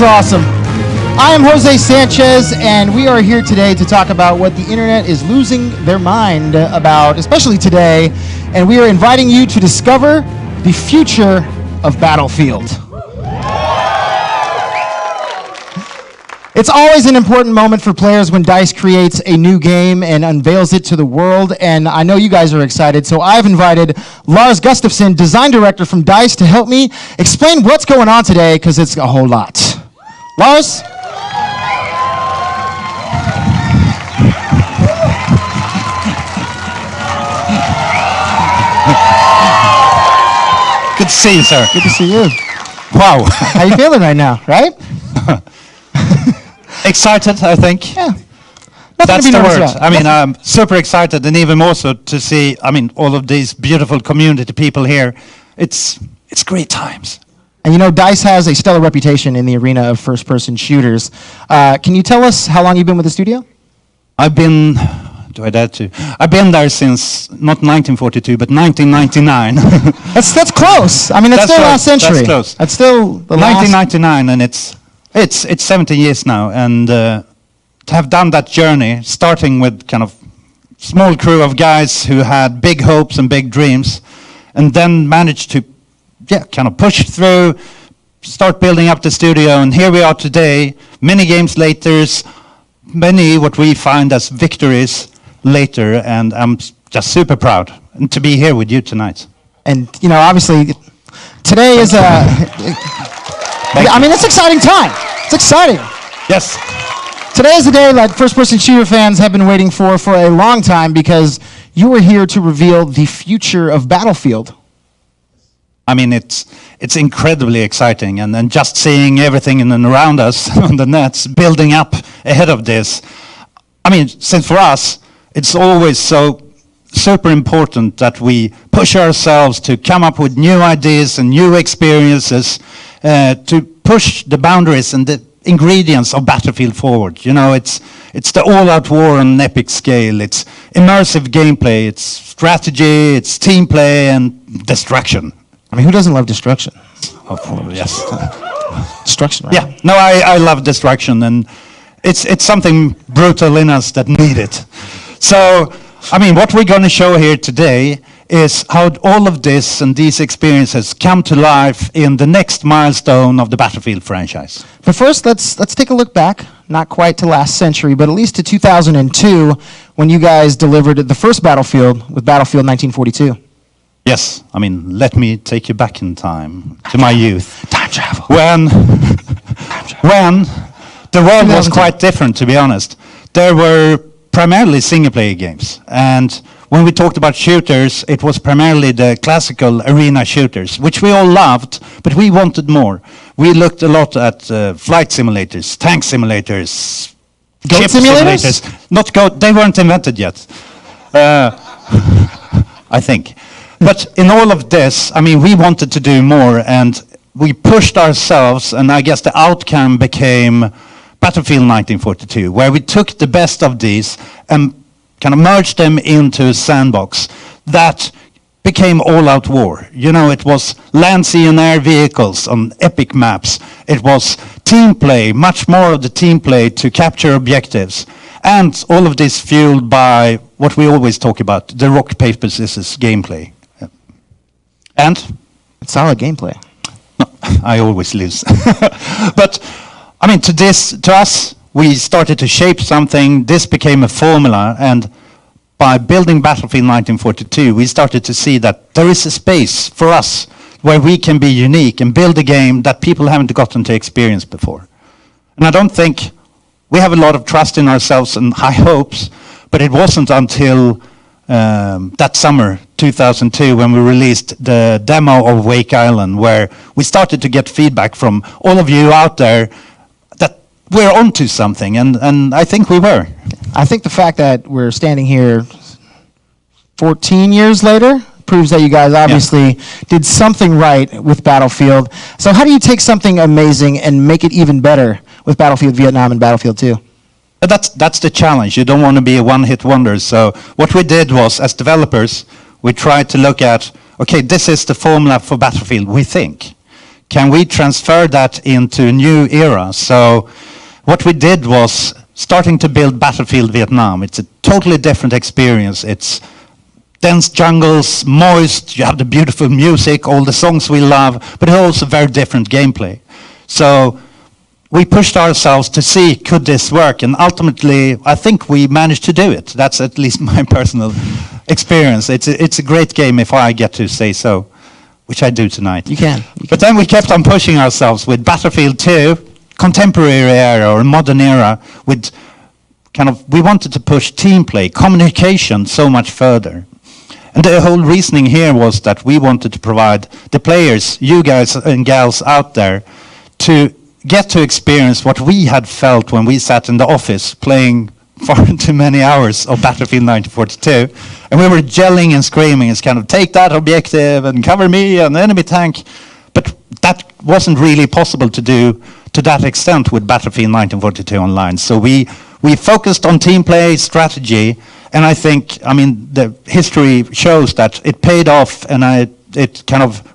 awesome. I am Jose Sanchez, and we are here today to talk about what the internet is losing their mind about, especially today. And we are inviting you to discover the future of Battlefield. It's always an important moment for players when DICE creates a new game and unveils it to the world, and I know you guys are excited, so I've invited Lars Gustafsson, design director from DICE, to help me explain what's going on today, because it's a whole lot. Lars? Good to see you, sir. Good to see you. Wow. How you feeling right now, right? Excited, I think. Yeah. That's the word. I mean, I'm super excited, and even more so to see, all of these beautiful community people here. It's great times. And you know, DICE has a stellar reputation in the arena of first-person shooters. Can you tell us how long you've been with the studio? I've been there since, not 1942, but 1999. That's close. I mean, it's still last century. That's close. That's still the 1999, and it's 17 years now, and to have done that journey, starting with kind of small crew of guys who had big hopes and big dreams, and then managed to kind of push through, start building up the studio, and here we are today, many games later, many what we find as victories later, and I'm just super proud to be here with you tonight. And, you know, obviously, today is it's an exciting time. It's exciting. Yes. Today is the day that first-person shooter fans have been waiting for a long time, because you are here to reveal the future of Battlefield. I mean, it's incredibly exciting, and then just seeing everything in and around us on the nets building up ahead of this. I mean, since for us, it's always so super important that we push ourselves to come up with new ideas and new experiences, to push the boundaries and the ingredients of Battlefield forward. You know, it's the all-out war on an epic scale. It's immersive gameplay. It's strategy. It's team play and destruction. I mean, who doesn't love destruction? Oh, yes. Destruction, right? Yeah. No, I love destruction, and it's something brutal in us that need it. So, I mean, what we're going to show here today is how all of this and these experiences come to life in the next milestone of the Battlefield franchise. But first, let's take a look back, not quite to last century, but at least to 2002, when you guys delivered the first Battlefield with Battlefield 1942. Yes, I mean, let me take you back in time to my youth. Time travel. When the world was quite different, to be honest. There were primarily single-player games, and when we talked about shooters, it was primarily the classical arena shooters, which we all loved, but we wanted more. We looked a lot at flight simulators, tank simulators, Goat simulators? Not goat, they weren't invented yet, I think. But in all of this, I mean, we wanted to do more, and we pushed ourselves, and I guess the outcome became Battlefield 1942, where we took the best of these and kind of merged them into a sandbox that became all-out war. You know, it was land, sea, and air vehicles on epic maps. It was team play, much more of the team play to capture objectives. And all of this fueled by what we always talk about, the rock, paper, scissors gameplay. And? It's solid gameplay. No, I always lose. But, I mean, to us, we started to shape something. This became a formula, and by building Battlefield 1942, we started to see that there is a space for us where we can be unique and build a game that people haven't gotten to experience before. And I don't think we have a lot of trust in ourselves and high hopes, but it wasn't until that summer 2002 when we released the demo of Wake Island, where we started to get feedback from all of you out there that we're onto something, and I think we were. I think the fact that we're standing here 14 years later proves that you guys obviously did something right with Battlefield. So how do you take something amazing and make it even better with Battlefield Vietnam and Battlefield 2? That's the challenge. You don't want to be a one-hit wonder. So what we did was, as developers, we tried to look at, okay, this is the formula for Battlefield, we think. can we transfer that into a new era? So what we did was starting to build Battlefield Vietnam. It's a totally different experience. It's dense jungles, moist, you have the beautiful music, all the songs we love, but also very different gameplay. So we pushed ourselves to see, could this work? And ultimately, I think we managed to do it. That's at least my personal experience. It's a great game, if I get to say so, which I do tonight. You can. But then we kept on pushing ourselves with Battlefield 2, contemporary era or modern era, with we wanted to push team play, communication so much further. And the whole reasoning here was that we wanted to provide the players, you guys and gals out there, to get to experience what we had felt when we sat in the office playing far too many hours of Battlefield 1942. And we were yelling and screaming, it's take that objective and cover me and enemy tank. But that wasn't really possible to do to that extent with Battlefield 1942 Online. So we focused on team play, strategy, and I think, the history shows that it paid off, and it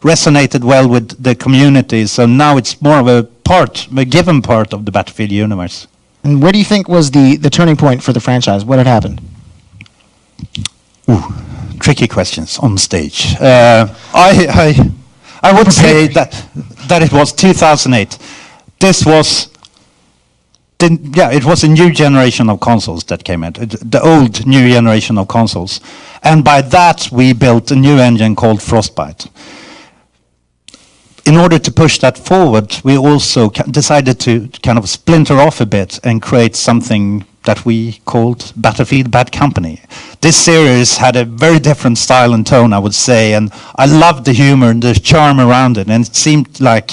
resonated well with the community. So now it's more of a given part of the Battlefield universe. And where do you think was the turning point for the franchise? What had happened? Ooh, tricky questions on stage. I would say that it was 2008. This was it was a new generation of consoles that came in, the old new generation of consoles. And by that, we built a new engine called Frostbite. In order to push that forward, we also decided to splinter off a bit and create something that we called Battlefield Bad Company. This series had a very different style and tone, I would say, and I loved the humor and the charm around it, and it seemed like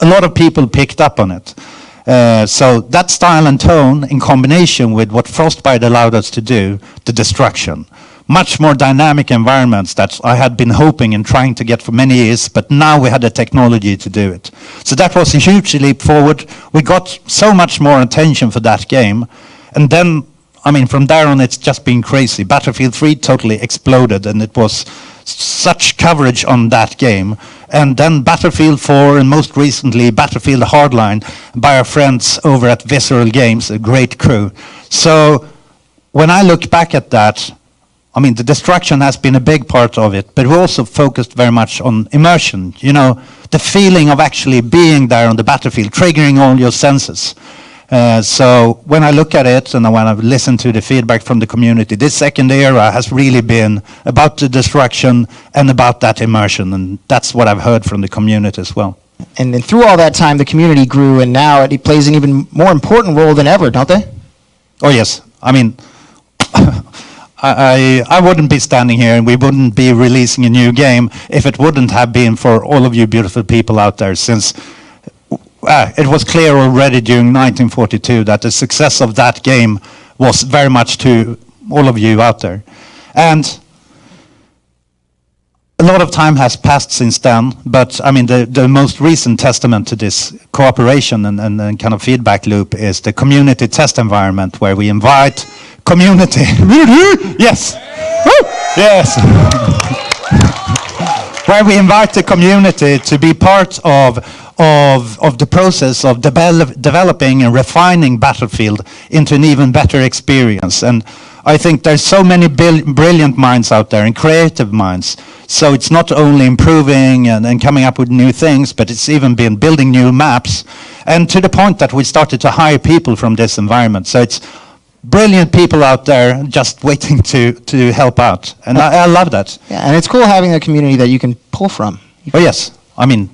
a lot of people picked up on it. So that style and tone, in combination with what Frostbite allowed us to do, the destruction, much more dynamic environments that I had been hoping and trying to get for many years, but now we had the technology to do it. So that was a huge leap forward. We got so much more attention for that game. And then, from there on, it's just been crazy. Battlefield 3 totally exploded, and it was such coverage on that game. And then Battlefield 4, and most recently Battlefield Hardline by our friends over at Visceral Games, a great crew. So when I look back at that, the destruction has been a big part of it, but we also focused very much on immersion. The feeling of actually being there on the battlefield, triggering all your senses. So when I look at it and when I've listened to the feedback from the community, this second era has really been about the destruction and about that immersion, and that's what I've heard from the community as well. And then through all that time, the community grew, and now it plays an even more important role than ever, don't they? Oh yes, I wouldn't be standing here and we wouldn't be releasing a new game if it wouldn't have been for all of you beautiful people out there, since it was clear already during 1942 that the success of that game was very much to all of you out there. And a lot of time has passed since then, but the most recent testament to this cooperation and feedback loop is the community test environment, where we invite community. Yes. Yes. Where we invite the community to be part of the process of developing and refining Battlefield into an even better experience. And I think there's so many brilliant minds out there and creative minds. So it's not only improving and coming up with new things, but it's even been building new maps. And to the point that we started to hire people from this environment. So it's brilliant people out there just waiting to help out. And I love that. Yeah, and it's cool having a community that you can pull from. Oh, yes.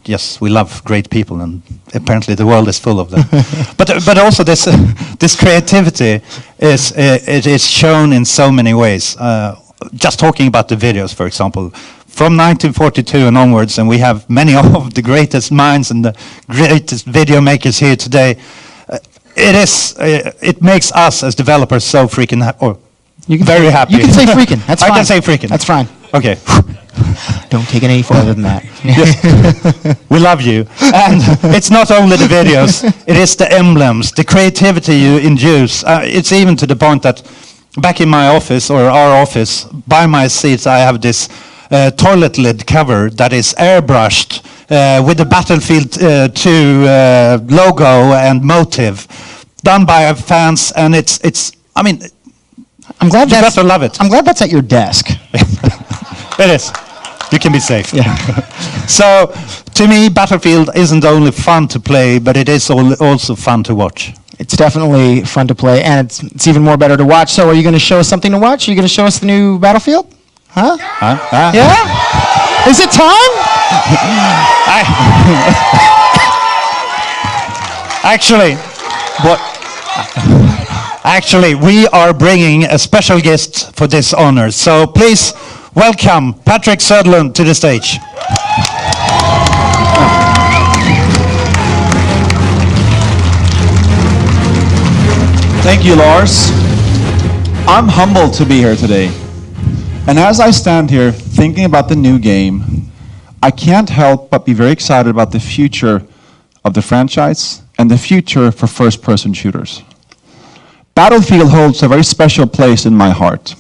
Yes, we love great people, and apparently the world is full of them. but also this creativity is shown in so many ways. Just talking about the videos, for example, from 1942 and onwards, and we have many of the greatest minds and the greatest video makers here today. It makes us as developers so freaking very happy. You can say freaking. That's fine. I can say freaking. That's fine. Okay. Don't take it any further than that. Yes. We love you. And it's not only the videos, it is the emblems, the creativity you induce. It's even to the point that back in my office, or our office, by my seats, I have this toilet lid cover that is airbrushed with the Battlefield 2 logo and motive, done by our fans, and it's. I mean, I'm glad you better love it. I'm glad that's at your desk. It is. You can be safe. Yeah. So, to me, Battlefield isn't only fun to play, but it is also fun to watch. It's definitely fun to play, and it's even more better to watch. So are you going to show us something to watch? Are you going to show us the new Battlefield? Huh? Yeah? Is it time? Actually, we are bringing a special guest for this honor. So please welcome Patrick Söderlund to the stage. Thank you, Lars. I'm humbled to be here today. And as I stand here thinking about the new game, I can't help but be very excited about the future of the franchise and the future for first-person shooters. Battlefield holds a very special place in my heart.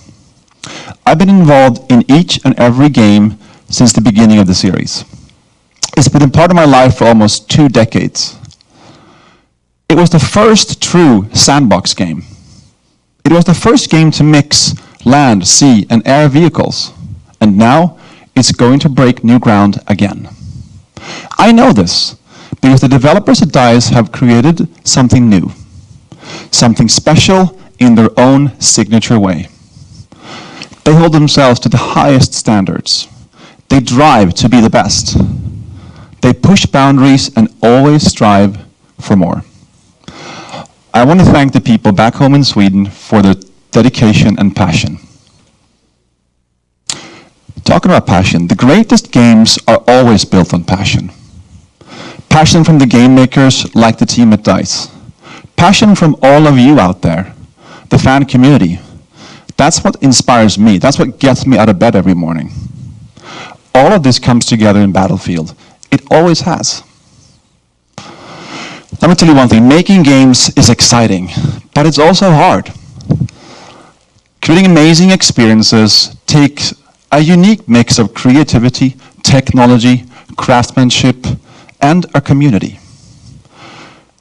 I've been involved in each and every game since the beginning of the series. It's been a part of my life for almost 2 decades. It was the first true sandbox game. It was the first game to mix land, sea, and air vehicles. And now it's going to break new ground again. I know this because the developers at DICE have created something new, something special in their own signature way. They hold themselves to the highest standards. They drive to be the best. They push boundaries and always strive for more. I want to thank the people back home in Sweden for their dedication and passion. Talking about passion, the greatest games are always built on passion. Passion from the game makers like the team at DICE. Passion from all of you out there, the fan community. That's what inspires me. That's what gets me out of bed every morning. All of this comes together in Battlefield. It always has. Let me tell you one thing. Making games is exciting, but it's also hard. Creating amazing experiences takes a unique mix of creativity, technology, craftsmanship, and a community.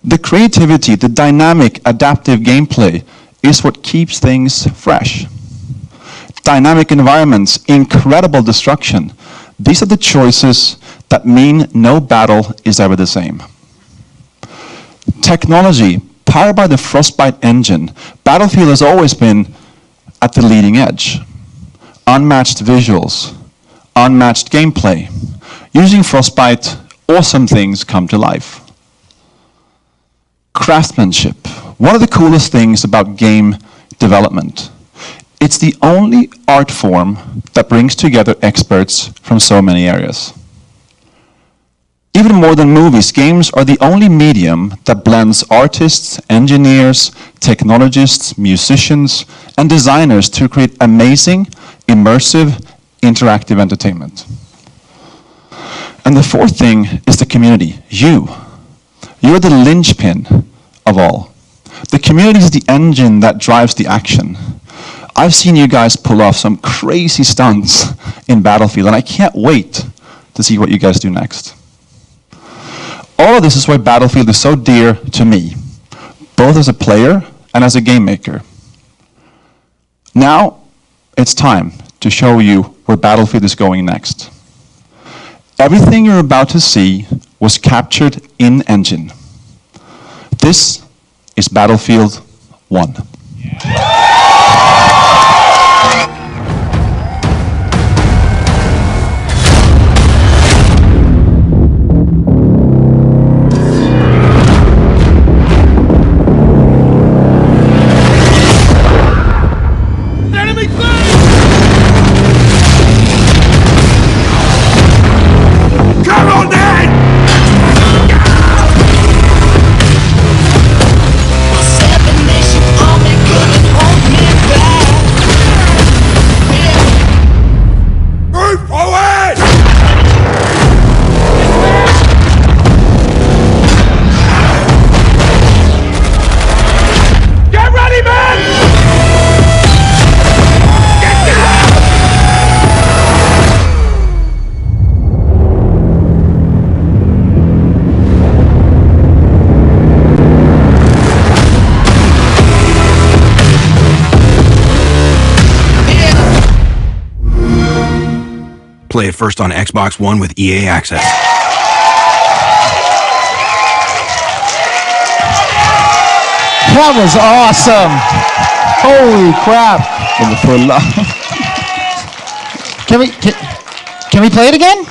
The creativity, the dynamic, adaptive gameplay is what keeps things fresh. Dynamic environments, incredible destruction. These are the choices that mean no battle is ever the same. Technology, powered by the Frostbite engine, Battlefield has always been at the leading edge. Unmatched visuals, unmatched gameplay. Using Frostbite, awesome things come to life. Craftsmanship. One of the coolest things about game development. It's the only art form that brings together experts from so many areas. Even more than movies, games are the only medium that blends artists, engineers, technologists, musicians, and designers to create amazing, immersive, interactive entertainment. And the fourth thing is the community, you. You're the linchpin of all. The community is the engine that drives the action. I've seen you guys pull off some crazy stunts in Battlefield, and I can't wait to see what you guys do next. All of this is why Battlefield is so dear to me, both as a player and as a game maker. Now, it's time to show you where Battlefield is going next. Everything you're about to see was captured in engine. This is Battlefield 1. Seven Nation Army couldn't hold play it first on Xbox One with EA Access. That was awesome. Holy crap. Can we play it again?